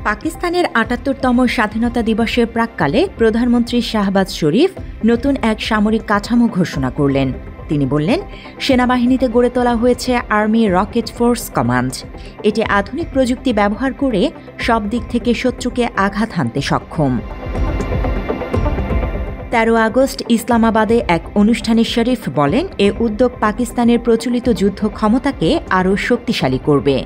পাকিস্তানের ৭৮তম স্বাধীনতা দিবসের প্রাক্কালে প্রধানমন্ত্রী শাহবাজ শরীফ নতুন এক সামরিক কাঠামো ঘোষণা করলেন। তিনি বললেন, সেনাবাহিনীতে গড়ে তোলা হয়েছে আর্মি রকেট ফোর্স কমান্ড। এটি আধুনিক প্রযুক্তি ব্যবহার করে সব দিক থেকে শত্রুকে আঘাত হানতে সক্ষম। ১৩ আগস্ট ইসলামাবাদে এক অনুষ্ঠানে শরীফ বলেন, এ উদ্যোগ পাকিস্তানের প্রচলিত যুদ্ধ ক্ষমতাকে আরও শক্তিশালী করবে।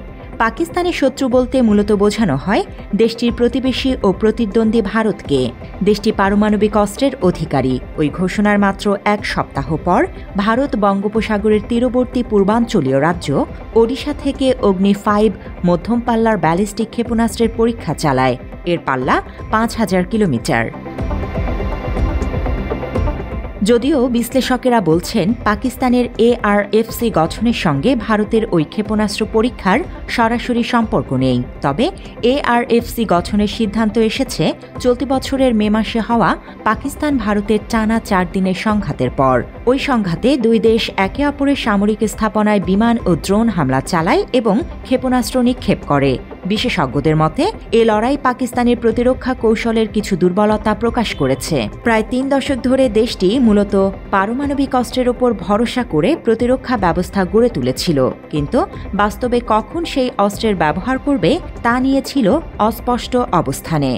পাকিস্তানের শত্রু বলতে মূলত বোঝানো হয় দেশটির প্রতিবেশী ও প্রতিদ্বন্দ্বী ভারতকে। দেশটি পারমাণবিক অস্ত্রের অধিকারী। ওই ঘোষণার মাত্র এক সপ্তাহ পর ভারত বঙ্গোপসাগরের তীরবর্তী পূর্বাঞ্চলীয় রাজ্য ওডিশা থেকে অগ্নি-5 মধ্যম পাল্লার ব্যালিস্টিক ক্ষেপণাস্ত্রের পরীক্ষা চালায়। এর পাল্লা ৫,০০০ কিলোমিটার। যদিও বিশ্লেষকেরা বলছেন, পাকিস্তানের ARFC গঠনের সঙ্গে ভারতের ওই ক্ষেপণাস্ত্র পরীক্ষার সরাসরি সম্পর্ক নেই। তবে ARFC গঠনের সিদ্ধান্ত এসেছে চলতি বছরের মে মাসে হওয়া পাকিস্তান ভারতের টানা ৪ দিনের সংঘাতের পর। ওই সংঘাতে দুই দেশ একে অপরের সামরিক স্থাপনায় বিমান ও ড্রোন হামলা চালায় এবং ক্ষেপণাস্ত্র নিক্ষেপ করে। বিশেষজ্ঞদের মতে, এ লড়াই পাকিস্তানের প্রতিরক্ষা কৌশলের কিছু দুর্বলতা প্রকাশ করেছে। প্রায় ৩ দশক ধরে দেশটি মূলত পারমাণবিক অস্ত্রের ওপর ভরসা করে প্রতিরক্ষা ব্যবস্থা গড়ে তুলেছিল, কিন্তু বাস্তবে কখন সেই অস্ত্রের ব্যবহার করবে তা নিয়ে ছিল অস্পষ্ট অবস্থানে।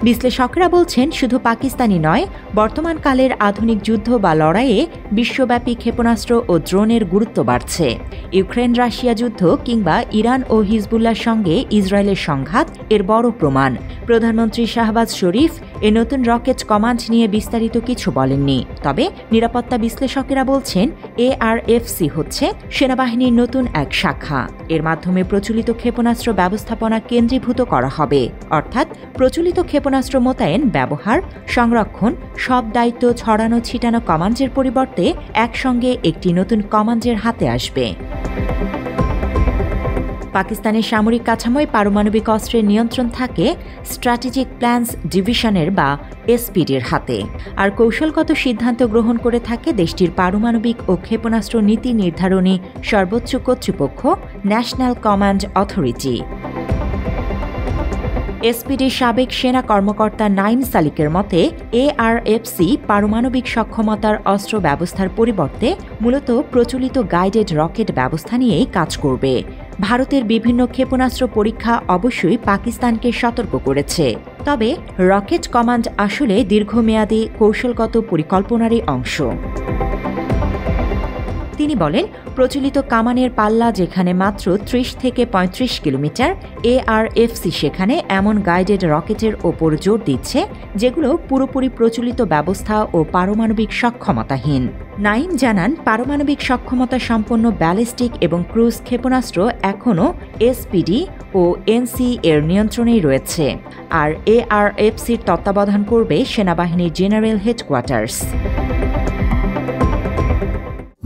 বিশ্লেষকরা বলছেন, শুধু পাকিস্তানি নয়, বর্তমানকালের আধুনিক যুদ্ধ বা লড়াইয়ে বিশ্বব্যাপী ক্ষেপণাস্ত্র ও ড্রোনের গুরুত্ব বাড়ছে। ইউক্রেন রাশিয়া যুদ্ধ কিংবা ইরান ও হিজবুল্লাহর সঙ্গে ইসরায়েলের সংঘাত এর বড় প্রমাণ। প্রধানমন্ত্রী শাহবাজ শরীফ এ নতুন রকেট কমান্ড নিয়ে বিস্তারিত কিছু বলেননি। তবে নিরাপত্তা বিশ্লেষকেরা বলছেন, ARFC হচ্ছে সেনাবাহিনীর নতুন এক শাখা। এর মাধ্যমে প্রচলিত ক্ষেপণাস্ত্র ব্যবস্থাপনা কেন্দ্রীভূত করা হবে, অর্থাৎ প্রচলিত ক্ষেপণাস্ত্র মোতায়েন, ব্যবহার, সংরক্ষণ সব দায়িত্ব ছড়ানো ছিটানো কমান্ডের পরিবর্তে একসঙ্গে একটি নতুন কমান্ডের হাতে আসবে। পাকিস্তানের সামরিক কাঠামোয় পারমাণবিক অস্ত্রের নিয়ন্ত্রণ থাকে স্ট্র্যাটেজিক প্ল্যানস ডিভিশনের বা SPDর হাতে, আর কৌশলগত সিদ্ধান্ত গ্রহণ করে থাকে দেশটির পারমাণবিক ও ক্ষেপণাস্ত্র নীতি নির্ধারণী সর্বোচ্চ কর্তৃপক্ষ ন্যাশনাল কমান্ড অথরিটি। SPDর সাবেক সেনা কর্মকর্তা নাইম সালিকের মতে, ARFC পারমাণবিক সক্ষমতার অস্ত্র ব্যবস্থার পরিবর্তে মূলত প্রচলিত গাইডেড রকেট ব্যবস্থা নিয়েই কাজ করবে। ভারতের বিভিন্ন ক্ষেপণাস্ত্র পরীক্ষা অবশ্যই পাকিস্তানকে সতর্ক করেছে। তবে রকেট কমান্ড আসলে দীর্ঘমেয়াদী কৌশলগত পরিকল্পনারই অংশ। তিনি বলেন, প্রচলিত কামানের পাল্লা যেখানে মাত্র ৩০ থেকে ৩৫ কিলোমিটার, ARFC সেখানে এমন গাইডেড রকেটের ওপর জোর দিচ্ছে যেগুলো পুরোপুরি প্রচলিত ব্যবস্থা ও পারমাণবিক সক্ষমতাহীন। নাইম জানান, পারমাণবিক সক্ষমতা সম্পন্ন ব্যালিস্টিক এবং ক্রুজ ক্ষেপণাস্ত্র এখনও SPD ও NC এর নিয়ন্ত্রণেই রয়েছে, আর ARFCর তত্ত্বাবধান করবে সেনাবাহিনীর জেনারেল হেডকোয়ার্টার্স।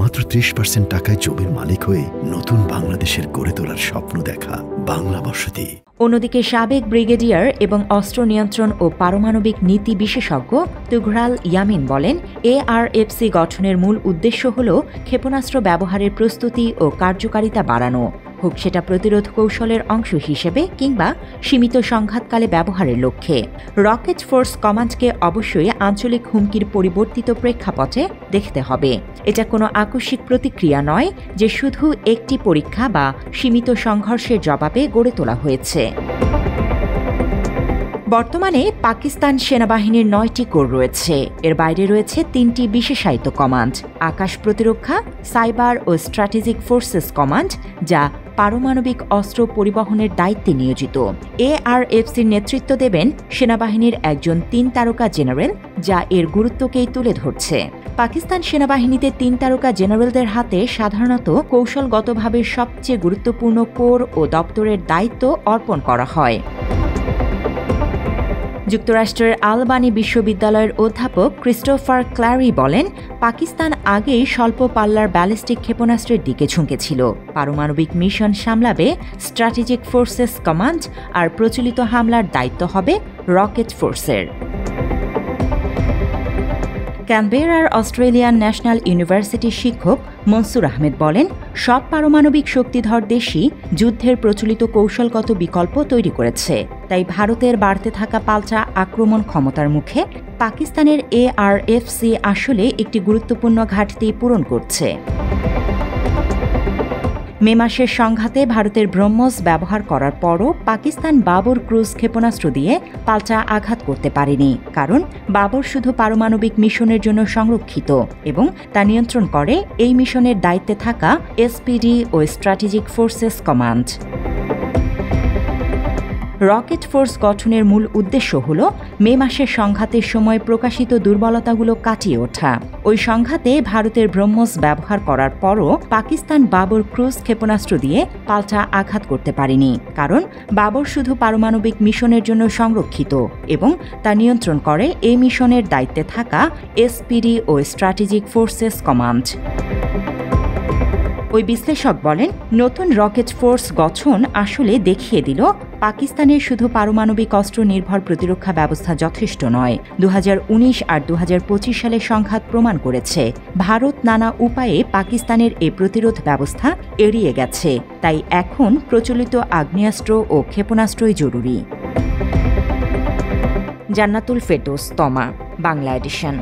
মাত্র ৩০% টাকায় জমির মালিক হয়ে নতুন বাংলাদেশের গড়ে তোলার স্বপ্ন দেখা বাংলা বসতি। অন্যদিকে সাবেক ব্রিগেডিয়ার এবং অস্ত্র নিয়ন্ত্রণ ও পারমাণবিক নীতি বিশেষজ্ঞ তুঘরাল ইয়ামিন বলেন, ARFC গঠনের মূল উদ্দেশ্য হল ক্ষেপণাস্ত্র ব্যবহারের প্রস্তুতি ও কার্যকারিতা বাড়ানো, হোক সেটা প্রতিরোধ কৌশলের অংশ হিসেবে কিংবা সীমিত সংঘাতকালে ব্যবহারের লক্ষ্যে। রকেট ফোর্স কমান্ডকে অবশ্যই আঞ্চলিক হুমকির পরিবর্তিত প্রেক্ষাপটে দেখতে হবে। এটা কোনো আকস্মিক প্রতিক্রিয়া নয় যে শুধু একটি পরীক্ষা বা সীমিত সংঘর্ষের জবাবে গড়ে তোলা হয়েছে। বর্তমানে পাকিস্তান সেনাবাহিনীর 9টি কোর রয়েছে। এর বাইরে রয়েছে 3টি বিশেষায়িত কমান্ড, আকাশ প্রতিরক্ষা, সাইবার ও স্ট্র্যাটেজিক ফোর্সেস কমান্ড, যা পারমাণবিক অস্ত্র পরিবহনের দায়িত্বে নিয়োজিত। ARFCর নেতৃত্ব দেবেন সেনাবাহিনীর একজন 3 তারকা জেনারেল, যা এর গুরুত্বকেই তুলে ধরছে। পাকিস্তান সেনাবাহিনীতে 3 তারকা জেনারেলদের হাতে সাধারণত কৌশলগতভাবে সবচেয়ে গুরুত্বপূর্ণ কোর ও দপ্তরের দায়িত্ব অর্পণ করা হয়। যুক্তরাষ্ট্রের আলবানি বিশ্ববিদ্যালয়ের অধ্যাপক ক্রিস্টোফার ক্ল্যারি বলেন, পাকিস্তান আগেই স্বল্প পাল্লার ব্যালিস্টিক ক্ষেপণাস্ত্রের দিকে ঝুঁকেছিল। পারমাণবিক মিশন সামলাবে স্ট্র্যাটেজিক ফোর্সেস কমান্ড, আর প্রচলিত হামলার দায়িত্ব হবে রকেট ফোর্সের। ক্যানবেরার অস্ট্রেলিয়ান ন্যাশনাল ইউনিভার্সিটির শিক্ষক মনসুর আহমেদ বলেন, সব পারমাণবিক শক্তিধর দেশই যুদ্ধের প্রচলিত কৌশলগত বিকল্প তৈরি করেছে। তাই ভারতের বাড়তে থাকা পাল্টা আক্রমণ ক্ষমতার মুখে পাকিস্তানের ARFC আসলে একটি গুরুত্বপূর্ণ ঘাটতি পূরণ করছে। মে মাসের সংঘাতে ভারতের ব্রহ্মস ব্যবহার করার পরও পাকিস্তান বাবর ক্রুজ ক্ষেপণাস্ত্র দিয়ে পাল্টা আঘাত করতে পারেনি, কারণ বাবর শুধু পারমাণবিক মিশনের জন্য সংরক্ষিত এবং তা নিয়ন্ত্রণ করে এই মিশনের দায়িত্বে থাকা SPD ও strategic forces command. Rocket force গঠনের মূল উদ্দেশ্য হল মে মাসের সংঘাতের সময় প্রকাশিত দুর্বলতাগুলো কাটিয়ে ওঠা। ওই সংঘাতে ভারতের ব্রহ্মস ব্যবহার করার পরও পাকিস্তান বাবর ক্রুজ ক্ষেপণাস্ত্র দিয়ে পাল্টা আঘাত করতে পারেনি, কারণ বাবর শুধু পারমাণবিক মিশনের জন্য সংরক্ষিত এবং তা নিয়ন্ত্রণ করে এই মিশনের দায়িত্বে থাকা SPD ও স্ট্র্যাটেজিক ফোর্সেস কমান্ড। ওই বিশ্লেষক বলেন, নতুন রকেট ফোর্স গঠন আসলে দেখিয়ে দিল পাকিস্তানের শুধু পারমাণবিক অস্ত্র নির্ভর প্রতিরক্ষা ব্যবস্থা যথেষ্ট নয়। 2019 আর 2025 সালের সংঘাত প্রমাণ করেছে ভারত নানা উপায়ে পাকিস্তানের এ প্রতিরোধ ব্যবস্থা এড়িয়ে গেছে। তাই এখন প্রচলিত আগ্নেয়াস্ত্র ও ক্ষেপণাস্ত্রই জরুরি। জান্নাতুল ফেরদৌস, তমা, বাংলা এডিশন।